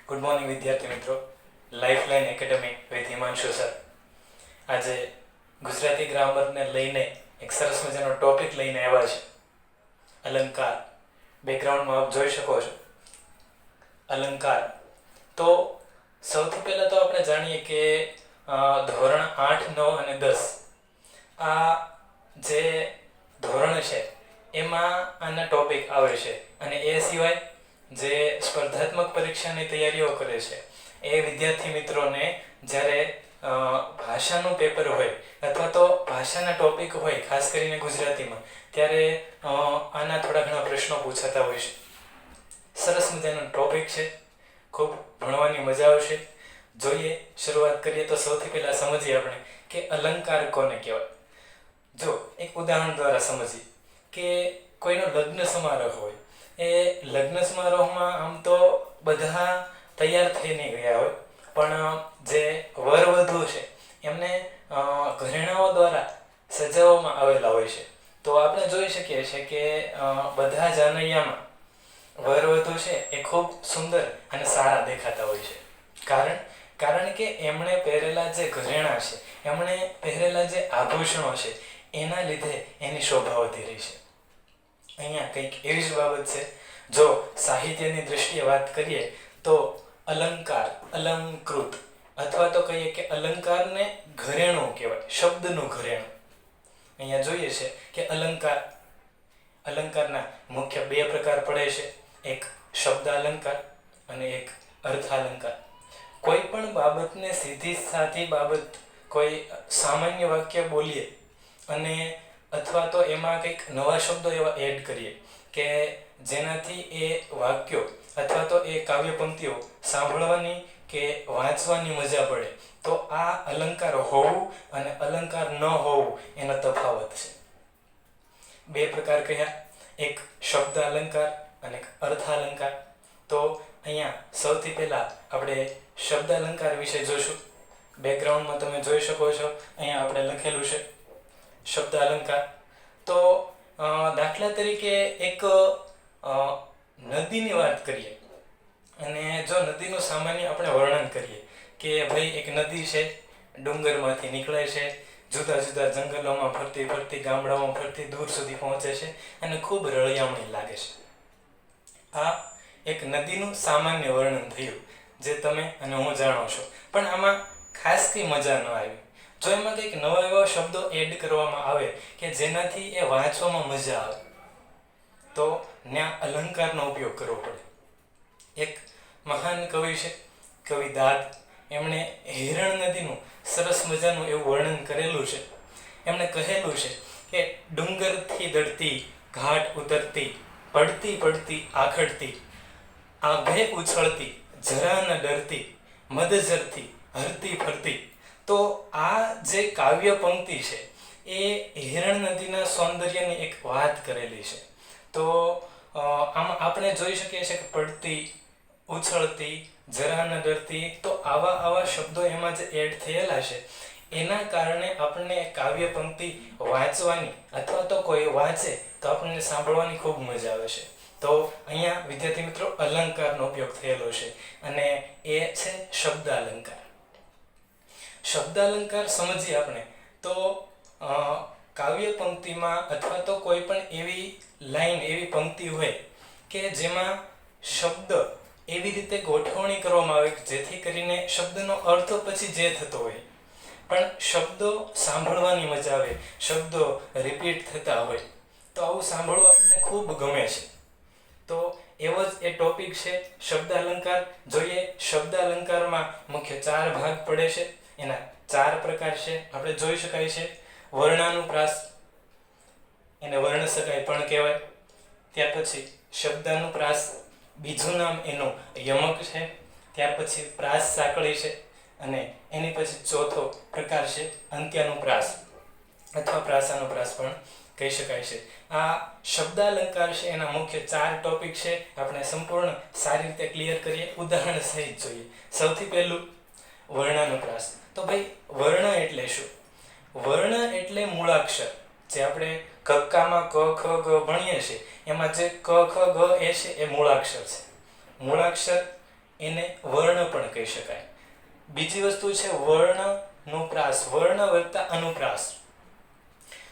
Good morning વિદ્યાર્થી મિત્રો. Lifeline academy with Himanshu sir આજે ગુજરાતી ગ્રામરને લઈને એક સરસ મજાનો ટોપિક લઈને આવ્યા છે. અલંકાર. બેકગ્રાઉન્ડમાં આપ જોઈ શકો છો અલંકાર. તો સૌથી પહેલાં તો આપણે જાણીએ કે ધોરણ 8, 9 અને 10 આ જે ધોરણ છે એમાં આના ટોપિક આવે છે. અને એ સિવાય જે સ્પર્ધાત્મક પરીક્ષાની તૈયારીઓ કરે છે એ વિદ્યાર્થી મિત્રોને જ્યારે ભાષાનું પેપર હોય અથવા તો ભાષાના ટોપિક હોય, ખાસ કરીને ગુજરાતીમાં, ત્યારે આના થોડા ઘણા પ્રશ્નો પૂછાતા હોય છે. સરસ મજાનો ટોપિક છે, ખૂબ ભણવાની મજા આવશે. જોઈએ, શરૂઆત કરીએ તો સૌથી પહેલાં સમજીએ આપણે કે અલંકાર કોને કહેવાય. જો એક ઉદાહરણ દ્વારા સમજીએ કે કોઈનો લગ્ન સમારોહ હોય. એ લગ્ન સમારોહમાં આમ તો બધા તૈયાર થઈને ગયા હોય, પણ જે વરવધુ છે એમને ઘરેણાઓ દ્વારા સજાવવામાં આવેલા હોય છે. તો આપણે જોઈ શકીએ છીએ કે બધા જાનૈયામાં વરવધુ છે એ ખૂબ સુંદર અને સારા દેખાતા હોય છે. કારણ કે એમણે પહેરેલા જે ઘરેણાં છે, એમણે પહેરેલા જે આભૂષણો છે, એના લીધે એની શોભા વધી રહી છે. અહીંયા કંઈક એવી જ બાબત છે. જો સાહિત્યની દૃષ્ટિએ વાત કરીએ તો અલંકાર, અલંકૃત, અથવા તો કહીએ કે અલંકારને ઘરેણું કહેવાય, શબ્દનું ઘરેણું. અહીંયા જોઈએ છે કે અલંકારના મુખ્ય 2 પ્રકાર પડે છે. એક શબ્દ અલંકાર અને એક અર્થ અલંકાર. કોઈ પણ બાબતને સીધી સાધી બાબત, કોઈ સામાન્ય વાક્ય બોલીએ અને અથવા તો એમાં કંઈક નવા શબ્દો એવા એડ કરીએ કે જેનાથી એ વાક્યો અથવા તો એ કાવ્ય પંક્તિઓ સાંભળવાની કે વાંચવાની મજા પડે, તો આ અલંકાર હોવું અને અલંકાર ન હોવું એનો તફાવત છે. 2 પ્રકાર કહ્યા, એક શબ્દ અલંકાર અને એક અર્થ અલંકાર. તો અહીંયા સૌથી પહેલાં આપણે શબ્દ અલંકાર વિશે જોઈશું. બેકગ્રાઉન્ડમાં તમે જોઈ શકો છો, અહીંયા આપણે લખેલું છે શબ્દ અલંકાર. તો દાખલા તરીકે એક નદીની વાત કરીએ અને જો નદીનું સામાન્ય આપણે વર્ણન કરીએ કે ભાઈ એક નદી છે, ડુંગરમાંથી નીકળે છે, જુદા જુદા જંગલોમાં ફરતી ફરતી, ગામડામાં ફરતી, દૂર સુધી પહોંચે છે અને ખૂબ રળિયામણી લાગે છે. આ એક નદીનું સામાન્ય વર્ણન થયું, જે તમે અને હું જાણો છો. પણ આમાં ખાસ કંઈ મજા ન આવી. જો એમાં કંઈક નવા એવા શબ્દો એડ કરવામાં આવે કે જેનાથી એ વાંચવામાં મજા આવે, તો ત્યાં અલંકારનો ઉપયોગ કરવો પડે. એક મહાન કવિ છે, કવિ દાદ. એમણે હિરણ નદીનું સરસ મજાનું એવું વર્ણન કરેલું છે. એમણે કહેલું છે કે ડુંગરથી દળતી, ઘાટ ઉતરતી, પડતી પડતી આખડતી, આઘે ઉછળતી, જરા ન ડરતી, મદઝરથી હરતી ફરતી. તો આ જે કાવ્ય પંક્તિ છે એ હિરણ નદીના સૌંદર્યની એક વાત કરેલી છે. તો આમાં આપણે જોઈ શકીએ છીએ કે પડતી, ઉછળતી, જરા ન ડરતી, તો આવા શબ્દો એમાં જે એડ થયેલા છે એના કારણે આપણને કાવ્ય પંક્તિ વાંચવાની અથવા તો કોઈ વાંચે તો આપણને સાંભળવાની ખૂબ મજા આવે છે. તો અહીંયા વિદ્યાર્થી મિત્રો અલંકારનો ઉપયોગ થયેલો છે અને એ છે શબ્દ અલંકાર. શબ્દ અલંકાર સમજીએ આપણે તો કાવ્ય પંક્તિમાં અથવા તો કોઈ પણ એવી લાઈન, એવી પંક્તિ હોય કે જેમાં શબ્દ એવી રીતે ગોઠવણી કરવામાં આવે જેથી કરીને શબ્દનો અર્થ પછી જે થતો હોય, પણ શબ્દો સાંભળવાની મજા આવે, શબ્દો રિપીટ થતા હોય, તો આવું સાંભળવું આપણને ખૂબ ગમે છે. તો એવો જ એ ટોપિક છે શબ્દ અલંકાર. જોઈએ, શબ્દ અલંકારમાં મુખ્ય 4 ભાગ પડે છે. એના 4 પ્રકાર છે, આપણે જોઈ શકાય છે. વર્ણાનુપ્રાસ, એને વર્ણ સગાઈ પણ કહેવાય. ત્યાર પછી શબ્દાનુપ્રાસ, બીજું નામ એનું યમક છે. ત્યાર પછી પ્રાસ સાંકળી છે અને એની પછી ચોથો પ્રકાર છે અંત્યાનુપ્રાસ અથવા પ્રાસાનુપ્રાસ પણ કહી શકાય છે. આ શબ્દ અલંકાર છે, એના મુખ્ય 4 ટોપિક છે. આપણે સંપૂર્ણ સારી રીતે ક્લિયર કરીએ, ઉદાહરણ સહિત જોઈએ. સૌથી પહેલું વર્ણાનુપ્રાસ. તો ભાઈ વર્ણ એટલે શું? વર્ણ એટલે મૂળાક્ષર. જે આપણે કક્કામાં ક ખ ગ ભણીએ છીએ એમાં જે ક ખ ગ એ છે એ મૂળાક્ષર છે. મૂળાક્ષર એને વર્ણ પણ કહી શકાય. બીજી વસ્તુ છે વર્ણનુપ્રાસ, વર્ણ વત્તા અનુપ્રાસ.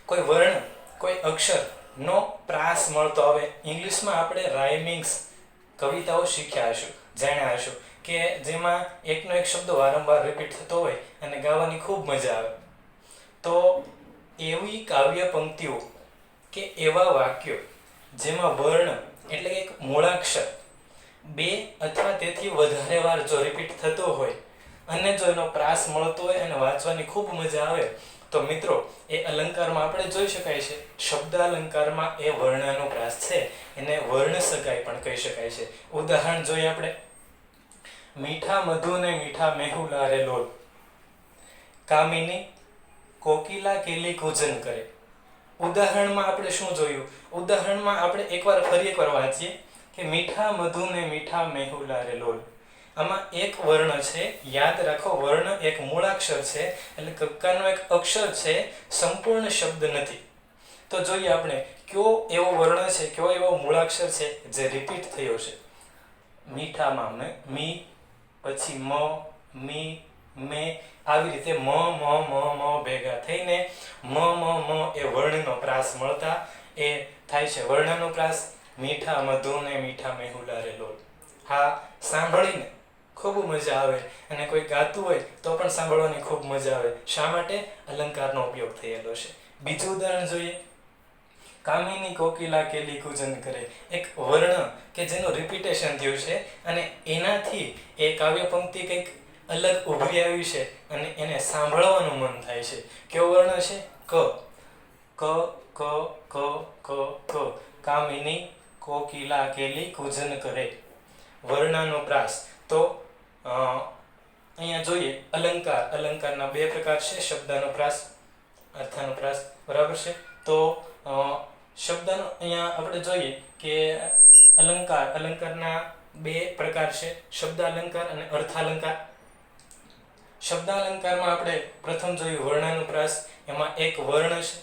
કોઈ વર્ણ, કોઈ અક્ષરનો પ્રાસ મળતો આવે. ઇંગ્લિશમાં આપણે રાઇમિંગ્સ કવિતાઓ શીખ્યા હશું, જાણ્યા હશું કે જેમાં એકનો એક શબ્દ વારંવાર રિપીટ થતો હોય અને ગાવાની ખૂબ મજા આવે. તો એવી કાવ્ય પંક્તિઓ કે એવા વાક્યો જેમાં વર્ણ એટલે કે એક મૂળાક્ષર 2 અથવા તેથી વધારે વાર જો રિપીટ થતો હોય અને જો એનો પ્રાસ મળતો હોય અને વાંચવાની ખૂબ મજા આવે, તો મિત્રો એ અલંકારમાં આપણે જોઈ શકાય છે. શબ્દ અલંકારમાં એ વર્ણનો પ્રાસ છે, એને વર્ણ સગાઈ પણ કહી શકાય છે. ઉદાહરણ જોઈએ આપણે. મીઠા મધુ ને મીઠા મેહુલા રે લોલ, કામિની કોકિલા કેલી કૂજન કરે. ઉદાહરણમાં આપણે શું જોયું? ઉદાહરણમાં આપણે ફરી એકવાર વાંચીએ કે મીઠા મધુ ને મીઠા મેહુલા રે લોલ. આમાં એક વર્ણ છે, યાદ રાખો, વર્ણ એક મૂળાક્ષર છે, એટલે કક્કાનો એક અક્ષર છે, સંપૂર્ણ શબ્દ નથી. તો જોઈએ આપણે કયો એવો વર્ણ છે, કયો એવો મૂળાક્ષર છે જે રિપીટ થયો છે. મીઠામાં મી, પછી મ, મી, મે, આવી રીતે મ ભેગા થઈને મ એ વર્ણનો પ્રાસ મળતા એ થાય છે વર્ણનો પ્રાસ. મીઠા મધુ ને મીઠા મેહુલા રે લોલ. હા, સાંભળીને ખૂબ મજા આવે અને કોઈ ગાતું હોય તો પણ સાંભળવાની ખૂબ મજા આવે. શા માટે? અલંકારનો ઉપયોગ થયેલો છે. બીજું ઉદાહરણ જોઈએ. કામિની કોકિલા કેલી કૂજન કરે. એક વર્ણ કે જેનું રિપીટેશન થયું છે અને એનાથી એ કાવ્ય પંક્તિ કંઈક અલગ ઉભરી આવી છે અને એને સાંભળવાનું મન થાય છે. કેવો વર્ણ છે? ક. ક ક ક ક ક. કામિની કોકિલા કેલી કૂજન કરે. વર્ણાનો પ્રાસ. તો અહીંયા જોઈએ અલંકાર. અલંકારના 2 પ્રકાર છે, શબ્દાનુપ્રાસ, અર્થાનુપ્રાસ. બરાબર છે? તો શબ્દનો અહીંયા આપણે જોઈએ કે અલંકારના 2 પ્રકાર છે, શબ્દાલંકાર અને અર્થાલંકાર. શબ્દાલંકારમાં આપણે પ્રથમ જોયું વર્ણાનુપ્રાસ. એમાં એક વર્ણ છે,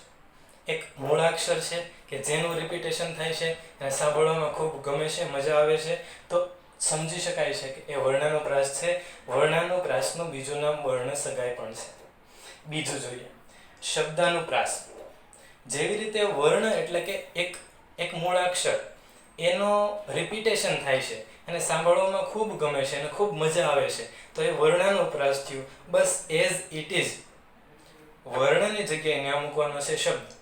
એક મૂળાક્ષર છે કે જેનું રિપીટેશન થાય છે અને સાંભળવામાં ખૂબ ગમે છે, મજા આવે છે. તો સમજી શકાય છે કે એ વર્ણાનુપ્રાસ છે. વર્ણાનુપ્રાસનું બીજું નામ વર્ણ સગાઈ પણ છે. બીજું જોઈએ શબ્દાનુપ્રાસ. જેવી રીતે વર્ણ એટલે કે એક મૂળાક્ષર, એનો રિપીટેશન થાય છે અને સાંભળવામાં ખૂબ ગમે છે અને ખૂબ મજા આવે છે, તો એ વર્ણાનુપ્રાસ થયું. બસ એઝ ઇટ ઇઝ વર્ણની જગ્યાએ ત્યાં મૂકવાનો છે શબ્દ.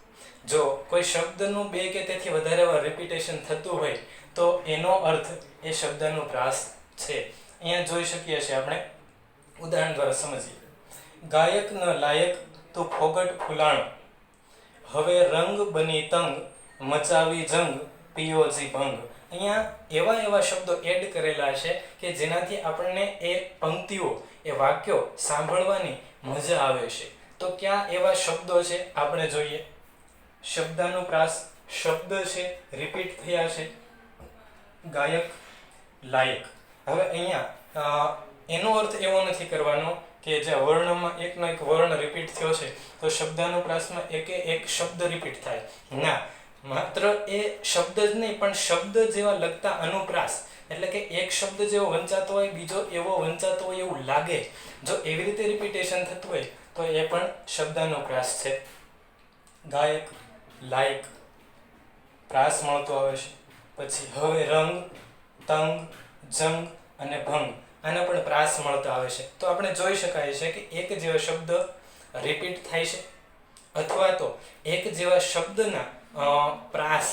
જો કોઈ શબ્દનું 2 કે તેથી વધારે વાર રિપીટેશન થતું હોય તો એનો અર્થ એ શબ્દાનુપ્રાસ છે. અહીંયા જોઈ શકીએ છીએ આપણે, ઉદાહરણ દ્વારા સમજીએ. ગાયક ન લાયક તું ફોગટ ફૂલાણો, હવે રંગ બની તંગ, મચાવી જંગ, પિયોજી ભંગ. અહીંયા એવા શબ્દો એડ કરેલા છે કે જેનાથી આપણને એ પંક્તિઓ, એ વાક્યો સાંભળવાની મજા આવે છે. તો ક્યાં એવા શબ્દો છે આપણે જોઈએ. શબ્દાનુપ્રાસ શબ્દ છે, રિપીટ થયા છે. ગાયક, લાયક. હવે અહીંયા એનો અર્થ એવો નથી કરવાનો કે જે વર્ણમાં એકનો એક વર્ણ રિપીટ થયો છે તો શબ્દાનુપ્રાસમાં એક શબ્દ રિપીટ થાય. ના, માત્ર એ શબ્દ જ નહીં પણ શબ્દ જેવા લગતા અનુપ્રાસ, એટલે કે એક શબ્દ જેવો વંચાતો હોય બીજો એવો વંચાતો હોય એવું લાગે, જો એવી રીતે રિપીટેશન થતું હોય તો એ પણ શબ્દાનુપ્રાસ છે. ગાયક, લાયક, પ્રાસ મળતો આવે છે. પછી હવે રંગ, તંગ, જંગ અને ભંગ, આના પણ પ્રાસ મળતા આવે છે. તો આપણે જોઈ શકાય છે કે એક જેવા શબ્દ રિપીટ થાય છે અથવા તો એક જેવા શબ્દના પ્રાસ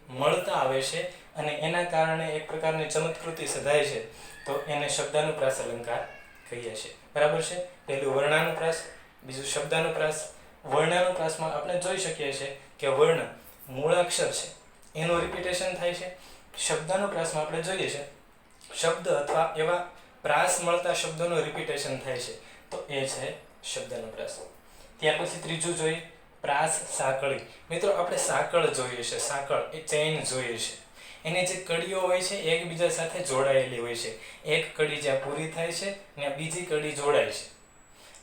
મળતા આવે છે અને એના કારણે એક પ્રકારની ચમત્કૃતિ સધાય છે, તો એને શબ્દાનુપ્રાસ અલંકાર કહીએ છીએ. બરાબર છે? પહેલું વર્ણાનુપ્રાસ, બીજું શબ્દાનુપ્રાસ. વર્ણાનુપ્રાસમાં આપણે જોઈ શકીએ છીએ કે વર્ણ મૂળાક્ષર છે, એનું રિપીટેશન થાય છે. શબ્દાનુપ્રાસમાં આપણે જોઈએ છે શબ્દ અથવા એવા પ્રાસ મળતા શબ્દોનું રિપીટેશન થાય છે, તો એ છે શબ્દાનુપ્રાસ. ત્યાર પછી ત્રીજું જોઈએ પ્રાસ સાંકળી. મિત્રો આપણે સાંકળ જોઈએ છે, સાંકળ એ ચેઇન જોઈએ છે. એની જે કડીઓ હોય છે એકબીજા સાથે જોડાયેલી હોય છે. એક કડી જ્યાં પૂરી થાય છે ત્યાં બીજી કડી જોડાય છે.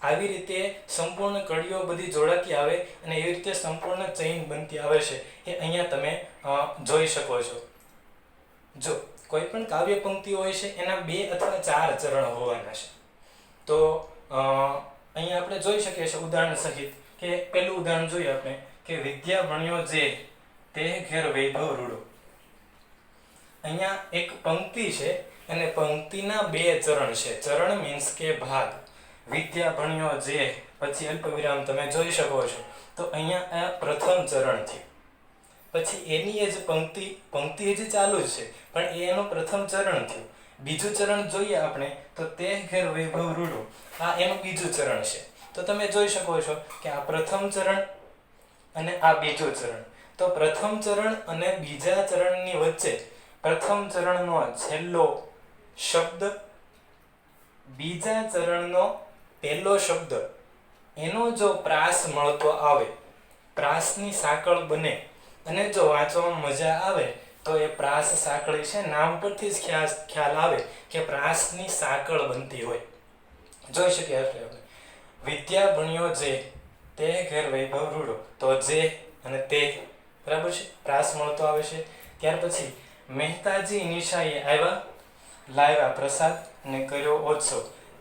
આવી રીતે સંપૂર્ણ કડીઓ બધી જોડાતી આવે અને એવી રીતે સંપૂર્ણ ચેઇન બનતી આવે છે. એ અહીંયા તમે જોઈ શકો છો. જો કોઈ પણ કાવ્ય પંક્તિઓ હોય છે એના 2 અથવા 4 ચરણ હોવાના છે. તો અહીંયા આપણે જોઈ શકીએ છીએ ઉદાહરણ સહિત કે પહેલું ઉદાહરણ જોઈએ આપણે કે વિદ્યા ભણ્યો જે તે ઘેર વૈભવ રૂડો. અહીંયા એક પંક્તિ છે અને પંક્તિના 2 ચરણ છે. ચરણ મીન્સ કે ભાગ. વિદ્યા ભણ્યો જે પછી અલ્પ વિરામ તમે જોઈ શકો છો. તો અહીંયા આ પ્રથમ ચરણ થયું. પછી એની એ જ પંક્તિ હજી ચાલુ જ છે પણ એનું પ્રથમ ચરણ થયું. બીજું ચરણ જોઈએ આપણે તો તે ઘેર વૈભવ રૂડો, આ એનું બીજું ચરણ છે. તો તમે જોઈ શકો છો કે આ પ્રથમ ચરણ અને આ બીજું ચરણ. તો પ્રથમ ચરણ અને બીજા ચરણની વચ્ચે પ્રથમ ચરણનો છેલ્લો શબ્દ, બીજા ચરણનો પહેલો શબ્દ, એનો જો પ્રાસ મળતો આવે, પ્રાસની સાંકળ બને અને જો વાંચવામાં મજા આવે તો એ પ્રાસ સાંકળી છે, નામ પરથી જ ખ્યાલ આવે કે પ્રાસની સાંકળ બનતી હોય. જોઈ શકીએ આપણે વિદ્યા ભણ્યો જે તે ઘેર વૈભવ રૂડો. તો જે અને તે બરાબર છે, પ્રાસ મળતો આવે છે. ત્યાર પછી મહેતાજી નિશાએ આવ્યા, લાવ્યા પ્રસાદ ને કર્યો ઓછો.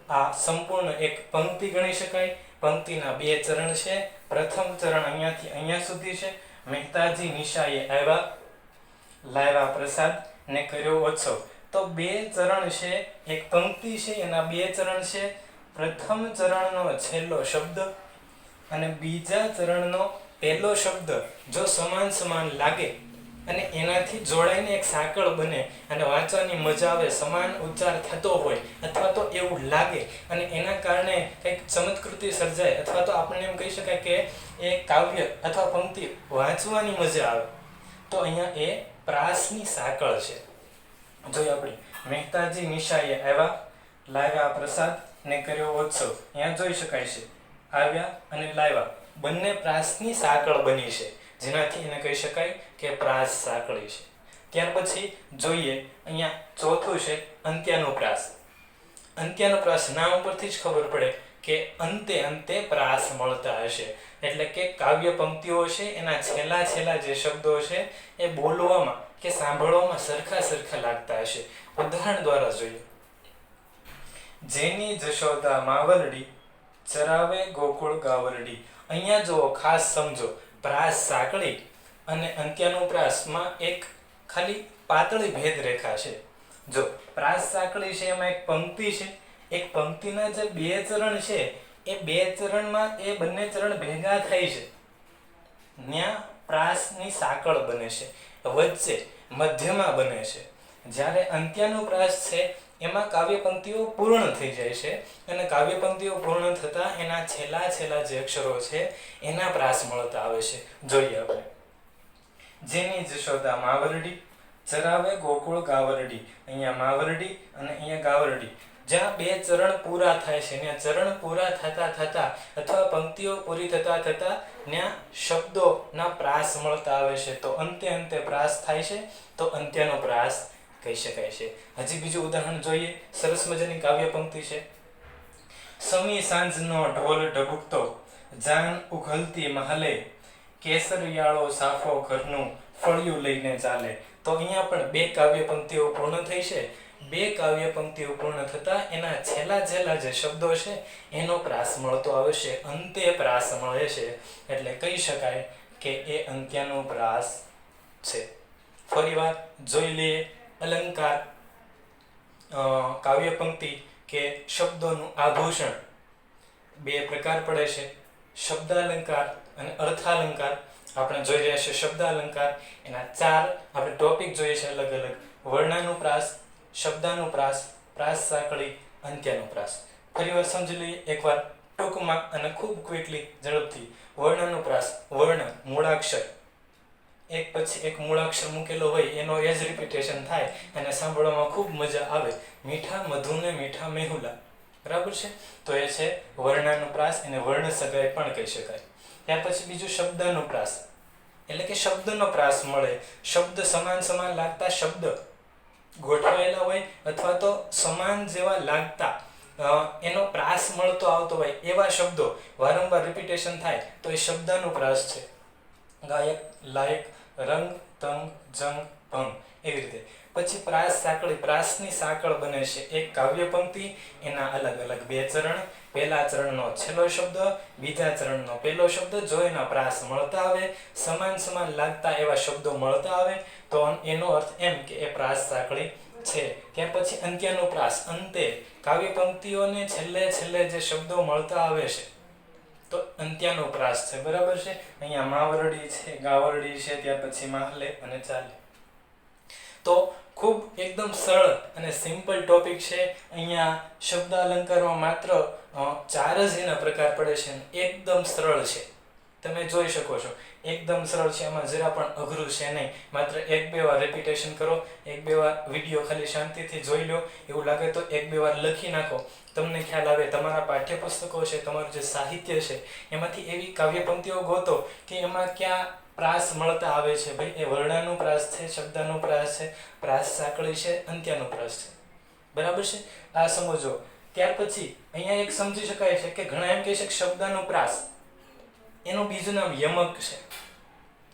આ સંપૂર્ણ એક પંક્તિ ગણી શકાય. પંક્તિના 2 ચરણ છે. પ્રથમ ચરણ અહીંયાથી અહીંયા સુધી છે. મહેતાજી નિશાએ આવ્યા, લાવ્યા પ્રસાદ ને કર્યો ઓછો. તો 2 ચરણ છે, એક પંક્તિ છે, એના 2 ચરણ છે. પ્રથમ ચરણનો છેલ્લો શબ્દ અને બીજા ચરણનો પહેલો શબ્દ જો સમાન લાગે અને એનાથી જોડાઈને એક સાંકળ બને અને વાંચવાની મજા આવે, સમાન ઉચ્ચાર થતો હોય અથવા તો એવું લાગે અને એના કારણે કંઈક ચમત્કૃતિ સર્જાય અથવા તો આપણને એમ કહી શકાય કે એ કાવ્ય અથવા પંક્તિ વાંચવાની મજા આવે, તો અહીંયા એ પ્રાસની સાંકળ છે. જોઈએ આપણે મહેતાજી નિશાએ આવ્યા, લાવ્યા પ્રસાદ ને કર્યો ઉત્સવ. અહીંયા જોઈ શકાય છે આવ્યા અને લાવ્યા બંને પ્રાસની સાંકળ બની છે, જેનાથી એને કહી શકાય કે પ્રાસ સાંકળી છે. ત્યાર પછી જોઈએ અહીંયા ચોથું છે અંત્યાનુપ્રાસ. અંત્યાનુપ્રાસ નામ ઉપરથી જ ખબર પડે કે અંતે પ્રાસ મળતા હશે, એટલે કે કાવ્ય પંક્તિઓ છે એના છેલ્લા જે શબ્દો છે એ બોલવામાં કે સાંભળવામાં સરખા લાગતા હશે. ઉદાહરણ દ્વારા જોઈએ. જેની જશોદા માવલડી, ચરાવે ગોકુળ ગાવરડી. અહીંયા જુઓ, ખાસ સમજો, પ્રાસ સાંકળી અને અંત્યાનુપ્રાસમાં એક ખાલી પાતળી ભેદરેખા છે. જો પ્રાસ સાંકળી છે એમાં એક પંક્તિ છે, એક પંક્તિના જે 2 ચરણ છે એ 2 ચરણમાં એ બંને ચરણ ભેગા થાય છે, ત્યાં પ્રાસની સાંકળ બને છે, વચ્ચે મધ્યમાં બને છે. જ્યારે અંત્યાનુપ્રાસ છે એમાં કાવ્ય પંક્તિઓ પૂર્ણ થઈ જાય છે અને કાવ્ય પંક્તિઓ પૂર્ણ થતા એના છેલ્લા જે અક્ષરો છે એના પ્રાસ મળતા આવે છે. જોઈએ આપણે. જેની જશોદા માવરડી, ચરાવે ગોકુળ ગાવરડી. અહીંયા માવરડી અને અહીંયા ગાવરડી. જ્યાં 2 ચરણ પૂરા થાય છે ત્યાં ચરણ પૂરા થતા અથવા પંક્તિઓ પૂરી થતા ત્યાં શબ્દોના પ્રાસ મળતા આવે છે. તો અંતે પ્રાસ થાય છે, તો અંત્યનો પ્રાસ કહી શકાય છે. હજી બીજું ઉદાહરણ જોઈએ. સરસ મજાની કાવ્ય પંક્તિ છે. સમી સાંજનો ઢોલ ઢબુકતો, જાન ઉઘલતી મહાલે, કેસરિયાળો સાફો ઘરનું ફળિયું લઈને ચાલે. તો અહીંયા પણ 2 કાવ્ય પંક્તિઓ પૂર્ણ થઈ છે. 2 કાવ્ય પંક્તિઓ પૂર્ણ થતા એના છેલ્લા જે શબ્દો છે એનો પ્રાસ મળતો આવે છે, અંતે પ્રાસ મળે છે, એટલે કહી શકાય કે એ અંત્યનો પ્રાસ છે. ફરીવાર જોઈ લઈએ. અલંકાર, કાવ્ય પંક્તિ કે શબ્દોનું આભૂષણ 2 પ્રકાર પડે છે, શબ્દાલંકાર અને અર્થાલંકાર. આપણે જોઈ રહ્યા છીએ શબ્દાલંકાર, એના 4 આપણે ટોપિક જોઈએ છે અલગ. વર્ણાનુપ્રાસ, શબ્દાનુપ્રાસ, પ્રાસ સાંકળી, અંત્યાનુપ્રાસ. ફરીવાર સમજી લઈએ એકવાર ટૂંકમાં અને ખૂબ ક્વિકલી, ઝડપથી. વર્ણાનુપ્રાસ, વર્ણ મૂળાક્ષર, એક પછી એક મૂળાક્ષર મૂકેલો હોય એનો એ જ રિપીટેશન થાય અને સાંભળવામાં ખૂબ મજા આવે. મીઠા મધુને મીઠા મેહુલા, બરાબર છે. તો એ છે વર્ણાનુપ્રાસ, એને વર્ણ સગાઈ પણ કહી શકાય. ત્યાર પછી બીજું શબ્દાનુપ્રાસ, એટલે કે શબ્દનો પ્રાસ મળે. શબ્દ સમાન લાગતા શબ્દ ગોઠવાયેલા હોય અથવા તો સમાન જેવા લાગતા એનો પ્રાસ મળતો આવતો હોય એવા શબ્દો વારંવાર રિપીટેશન થાય તો એ શબ્દાનુપ્રાસ છે. ગાયક, લાયક, રંગ, તંગ, જંગ, ભંગ એવી રીતે. પછી પ્રાસ સાંકળી, પ્રાસની સાંકળ બને છે એક કાવ્ય પંક્તિ, એના અલગ અલગ બે ચરણ, પહેલા ચરણનો છેલ્લો શબ્દ, બીજા ચરણનો પહેલો શબ્દ. જો એના પ્રાસ મળતા આવે, સમાન સમાન લાગતા એવા શબ્દો મળતા આવે તો એનો અર્થ એમ કે એ પ્રાસ સાંકળી છે. ત્યાર પછી અંત્યનો પ્રાસ, અંતે કાવ્ય પંક્તિઓને છેલ્લે છેલ્લે જે શબ્દો મળતા આવે છે તો અંત્યનો પ્રાસ છે. બરાબર છે. અહીંયા માવરડી છે, ગાવરડી છે, ત્યાર પછી માહલે અને ચાલે. તો ખૂબ એકદમ સરળ અને સિમ્પલ ટોપિક છે. અહીંયા શબ્દ અલંકારમાં માત્ર 4 જ એના પ્રકાર પડે છે, એકદમ સરળ છે. તમે જોઈ શકો છો એકદમ સરળ છે, એમાં જરા પણ અઘરું છે નહીં. માત્ર 1-2 વાર રિપીટેશન કરો, 1-2 વાર વિડીયો ખાલી શાંતિથી જોઈ લો. એવું લાગે તો 1-2 વાર લખી નાખો, તમને ખ્યાલ આવે. તમારા પાઠ્યપુસ્તકો છે, તમારું જે સાહિત્ય છે, એમાંથી એવી કાવ્ય પંક્તિઓ ગોતો કે એમાં ક્યાં પ્રાસ મળતા આવે છે. ભાઈ એ વર્ણાનું પ્રાસ છે, શબ્દનું પ્રાસ છે, પ્રાસ સાંકળી છે, અંત્યનો પ્રાસ છે. બરાબર છે. આ સમજો. ત્યાર પછી અહીંયા એક સમજી શકાય છે કે ઘણા એમ કહે છે કે શબ્દનું પ્રાસ એનું બીજું નામ યમક છે.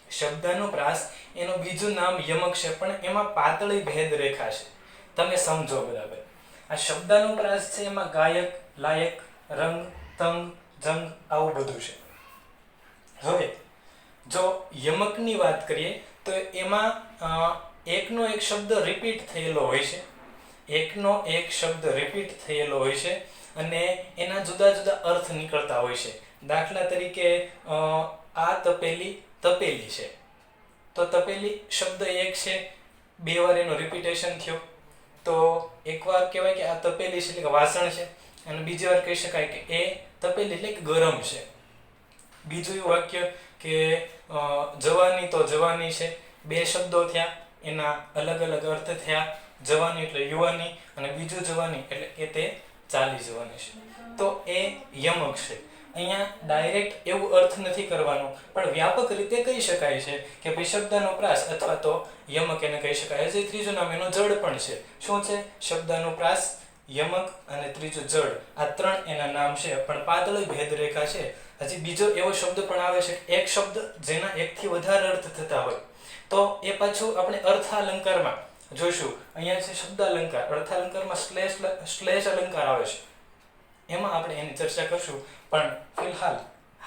શબ્દનું પ્રાસ એનું બીજું નામ યમક છે, પણ એમાં પાતળી ભેદ રેખા છે. તમે સમજો બરાબર. આ શબ્દનું પ્રાસ છે એમાં ગાયક, લાયક, રંગ, તંગ, જંગ આવું બધું છે. હવે જો યમકની વાત કરીએ તો એમાં એકનો એક શબ્દ રિપીટ થયેલો હોય છે, એકનો એક શબ્દ રિપીટ થયેલો હોય છે અને એના જુદા જુદા અર્થ નીકળતા હોય છે. દાખલા તરીકે આ તપેલી તપેલી છે, તો તપેલી શબ્દ એક છે, 2 વાર એનું રિપીટેશન થયો તો એકવાર કહેવાય કે આ તપેલી છે એટલે કે વાસણ છે, અને બીજી વાર કહી શકાય કે એ તપેલી એટલે કે ગરમ છે. બીજું એવું વાક્ય કે જવાની તો જવાની છે, 2 શબ્દો થયા, એના અલગ અલગ અર્થ થયા. જવાની એટલે યુવાની અને બીજું જવાની એટલે કે તે ચાલી જવાની છે. તો એ યમક છે. અહીંયા ડાયરેક્ટ એવું અર્થ નથી કરવાનો, પણ વ્યાપક રીતે કહી શકાય છે કે ભાઈ શબ્દનો પ્રાસ અથવા તો યમક એને કહી શકાય. હજી ત્રીજું નામ એનું જડ પણ છે. શું છે? શબ્દનો પ્રાસ, યમક અને ત્રીજું જડ. આ 3 એના નામ છે, પણ પાતળી ભેદરેખા છે. હજી બીજો એવો શબ્દ પણ આવે છે, એક શબ્દ જેના એકથી વધારે અર્થ થતા હોય તો એ પાછું આપણે અર્થાલંકારમાં જોઈશું. અહીંયા છે શબ્દ અલંકાર, અર્થાલંકારમાં શ્લેષ અલંકાર આવે છે, એમાં આપણે એની ચર્ચા કરશું. પણ ફિલહાલ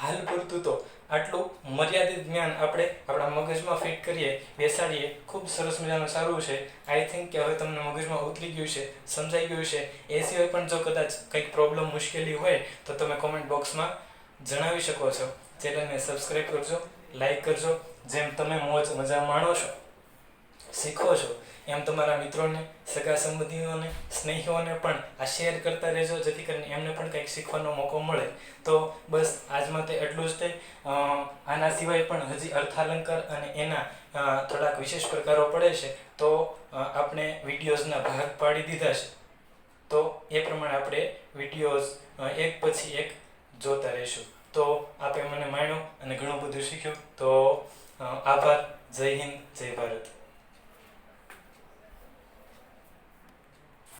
હાલ પૂરતું તો આટલું મર્યાદિત જ્ઞાન આપણે આપણા મગજમાં ફિટ કરીએ, બેસાડીએ. ખૂબ સરસ મજાનું સારું છે. આઈ થિંક કે હવે તમને મગજમાં ઉતરી ગયું છે, સમજાઈ ગયું છે. એ સિવાય પણ જો કદાચ કંઈક પ્રોબ્લેમ, મુશ્કેલી હોય તો તમે કોમેન્ટ બોક્સમાં જણાવી શકો છો. ચેનલને સબસ્ક્રાઈબ કરજો, લાઈક કરજો. જેમ તમે મોજ મજા માણો છો, શીખો છો, એમ તમારા મિત્રોને, સગા સંબંધીઓને, સ્નેહીઓને પણ આ શેર કરતા રહેજો, જેથી કરીને એમને પણ કંઈક શીખવાનો મોકો મળે. તો બસ આજ માટે એટલું જ તે. આના સિવાય પણ હજી અર્થાલંકાર અને એના થોડાક વિશેષ પ્રકારો પડે છે, તો આપણે વિડીયોઝના ભાગ પાડી દીધા છે. તો એ પ્રમાણે આપણે વિડીયોઝ એક પછી એક જોતા રહીશું. તો આપે મને માણ્યો અને ઘણું બધું શીખ્યું. તો આભાર. જય હિન્દ, જય ભારત.